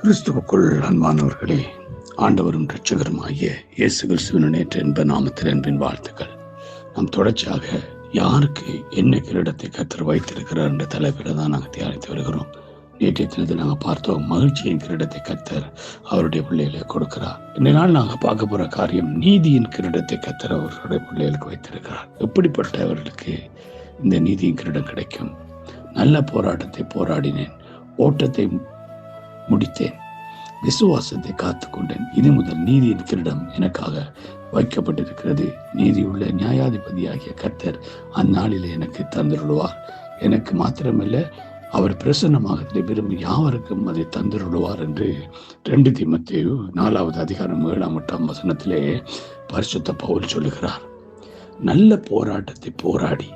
கிறிஸ்துவுக்குள் அன்பானவர்களே, ஆண்டவரும் இரட்சகருமாகிய இயேசு கிறிஸ்துவின் நேற்று என்ப நாமத்தில் என்பின் வாழ்த்துக்கள். நாம் தொடர்ச்சியாக யாருக்கு என்ன கிரீடத்தை கர்த்தர் வைத்திருக்கிறார் என்ற தலைப்பில் தான் நாங்கள் தியானித்து வருகிறோம். நேற்றைய தினத்தில் நாங்கள் பார்த்தோம், மகிழ்ச்சியின் கிரீடத்தை கர்த்தர் அவருடைய பிள்ளைகளை கொடுக்கிறார். இந்த நாள் நாங்கள் பார்க்க போகிற காரியம், நீதியின் கிரீடத்தை கர்த்தர் அவருடைய பிள்ளைகளுக்கு வைத்திருக்கிறார். எப்படிப்பட்டவர்களுக்கு இந்த நீதியின் கிரீடம் கிடைக்கும்? நல்ல போராட்டத்தை போராடினேன், ஓட்டத்தை முடித்தேன், விசுவாசத்தை காத்துக்கொண்டேன், இனி முதல் நீதியின் கிரீடம் எனக்காக வைக்கப்பட்டிருக்கிறது. நீதியுள்ள நியாயாதிபதியாகிய கர்த்தர் அந்நாளிலே எனக்கு தந்திருடுவார். எனக்கு மாத்திரமல்ல, அவர் பிரசன்னமாக விரும்பி யாவருக்கும் அதை தந்திருடுவார் என்று 2 தீமோத்தேயு 4வது அதிகாரம் 7ஆம் 8ஆம் வசனத்திலே பரிசுத்த பவுல் சொல்லுகிறார். நல்ல போராட்டத்தை போராடி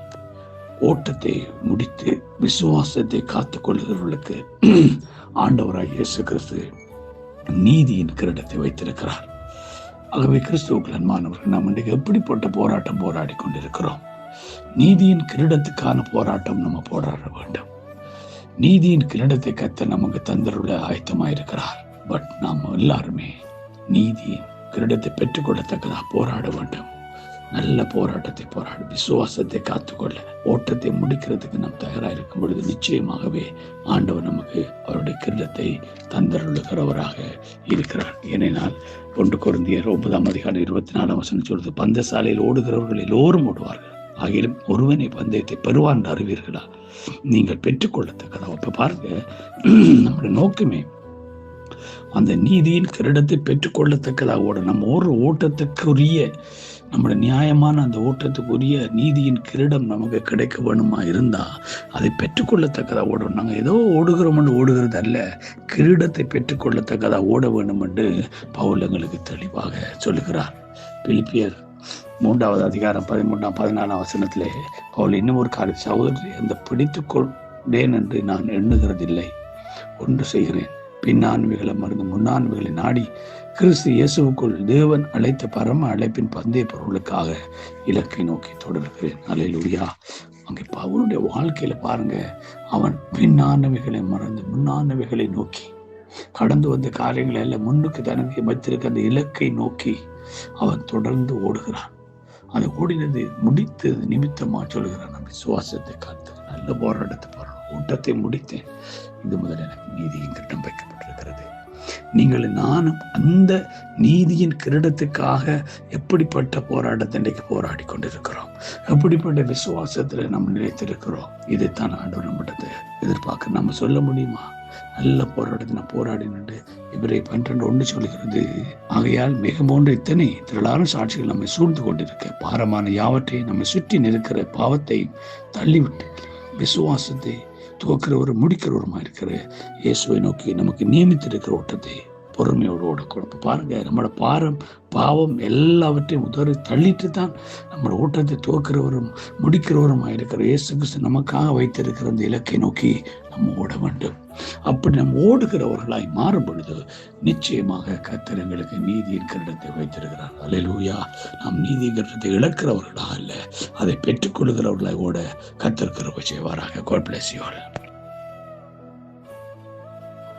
ஓட்டத்தை முடித்து விசுவாசத்தை காத்துக் கொள்கிறவர்களுக்கு ஆண்டவராய் இயேசு கிறிஸ்து நீதியின் கிரீடத்தை வைத்திருக்கிறார். ஆகவே கிறிஸ்துவுக்குள் அன்பானவர்கள், நாம் இன்றைக்கு எப்படிப்பட்ட போராட்டம் போராடி கொண்டிருக்கிறோம்? நீதியின் கிரீடத்துக்கான போராட்டம் நம்ம போராட வேண்டும். நீதியின் கிரீடத்தை கர்த்தர் நமக்கு தந்தருள்ள ஆயத்தமாயிருக்கிறார். பட் நாம் எல்லாருமே நீதியின் கிரீடத்தை பெற்றுக்கொள்ளத்தக்கதாக போராட வேண்டும். நல்ல போராட்டத்தை போராடி விசுவாசத்தை காத்துக்கொள்ள ஓட்டத்தை முடிக்கிறதுக்கு நாம் தயாராக இருக்கும் பொழுது நிச்சயமாகவே ஆண்டவர் நமக்கு அவருடைய கிரீடத்தை தந்தருளுகிறவராக இருக்கிறார். ஏனென்றால் 1 கொரிந்தியர் 9ஆம் அதிகாரம் 24ஆம் வசனம் சொல்றது, பந்தசாலையில் ஓடுகிறவர்கள் எல்லோரும் ஓடுவார்கள், ஆகிலும் ஒருவனை பந்தயத்தை பெறுவான் என்று அறிவீர்களா? நீங்கள் பெற்றுக்கொள்ளத்தக்கதா. அப்ப பாருங்க, நம்முடைய நோக்கமே அந்த நீதியின் கிரீடத்தை பெற்றுக்கொள்ளத்தக்கதாக ஓட, நம்ம ஒரு ஓட்டத்துக்குரிய, நம்முடைய நியாயமான அந்த ஓட்டத்துக்குரிய நீதியின் கிரீடம் நமக்கு கிடைக்க வேணுமா இருந்தா அதை பெற்றுக்கொள்ளத்தக்கதா ஓடணும். நாங்கள் ஏதோ ஓடுகிறோம் என்று ஓடுகிறது அல்ல, கிரீடத்தை பெற்றுக்கொள்ளத்தக்கதா ஓட வேண்டும் என்று பவுல் எங்களுக்கு தெளிவாக சொல்லுகிறார். பிலிப்பியர் 3வது அதிகாரம் 13ஆம் 14ஆம் வசனத்திலே பவுல் இன்னும் ஒரு காரியம், சகோதரி, அந்த பிடித்துக் கொண்டேன் என்று நான் எண்ணுகிறதில்லை, ஒன்று செய்கிறேன், பின்னான்மைகளை மறந்து முன்னான்மைகளை நாடி கிறிஸ்து இயேசுவுக்குள் தேவன் அழைத்த பரம அழைப்பின் பந்தய பொருளுக்காக இலக்கை நோக்கி தொடர்கிறேன். அல்லேலூயா. அங்கே பவுலுடைய வாழ்க்கையில பாருங்க, அவன் பின்னானவைகளை மறந்து முன்னானவைகளை நோக்கி, கடந்து வந்த காரியங்களை எல்லாம் முன்னுக்கு தனக்கு வைத்திருக்க அந்த இலக்கை நோக்கி அவன் தொடர்ந்து ஓடுகிறான். அதை ஓடினது முடித்தது நிமித்தமா சொல்லுகிறான், நான் விசுவாசத்தை காத்து நல்ல போராட்டத்தை போராடும், ஓட்டத்தை முடித்தேன், இது முதல் எனக்கு நீதியின் கிரீடம் வைக்கப்பட்டிருக்கிறது. நீங்கள் நானும் அந்த நீதியின் கிரீடத்துக்காக எப்படிப்பட்ட போராட்டத்தை இன்றைக்கு போராடி கொண்டிருக்கிறோம், எப்படிப்பட்ட விசுவாசத்துல நம்ம நிலைத்திருக்கிறோம். இதைத்தான் ஆண்டவர் நம்மிடத்தை எதிர்பார்க்க. நம்ம சொல்ல முடியுமா? நல்ல போராட்டத்தை நான் போராடினு இவரை 12:1 சொல்கிறது, ஆகையால் மிக போன்ற இத்தனை திரளான சாட்சிகள் நம்மை சூழ்ந்து கொண்டிருக்க, பாரமான யாவற்றையும் நம்மை சுற்றி நிற்கிற பாவத்தை தள்ளிவிட்டு விசுவாசத்தை துவக்கிறவரும் முடிக்கிறவருமா இருக்கிற இயேசுவை நோக்கி நமக்கு நியமித்திருக்கிற ஓட்டத்தை பொறுமையோடு ஓடக்கூடும். பாருங்க, நம்மளோட பாவம் எல்லாவற்றையும் உதறி தள்ளிட்டு தான் நம்மளோட ஓட்டத்தை துவக்கிறவரும் முடிக்கிறவருமா இருக்கிற இயேசு கிறிஸ்து நமக்காக வைத்திருக்கிற அந்த இலக்கை நோக்கி நம்ம ஓட வேண்டும். அப்படி நம்ம ஓடுகிறவர்களாய் மாறும் பொழுது நிச்சயமாக கர்த்தர் எங்களுக்கு நீதியின் கிரீடத்தை வைத்திருக்கிறார். அல்லேலூயா. நாம் நீதியின் கிரீடத்தை இழக்கிறவர்களாக அல்ல, அதை பெற்றுக்கொள்கிறவர்களாய் ஓட கர்த்தர் கிருபை செய்வாராக. God bless you all.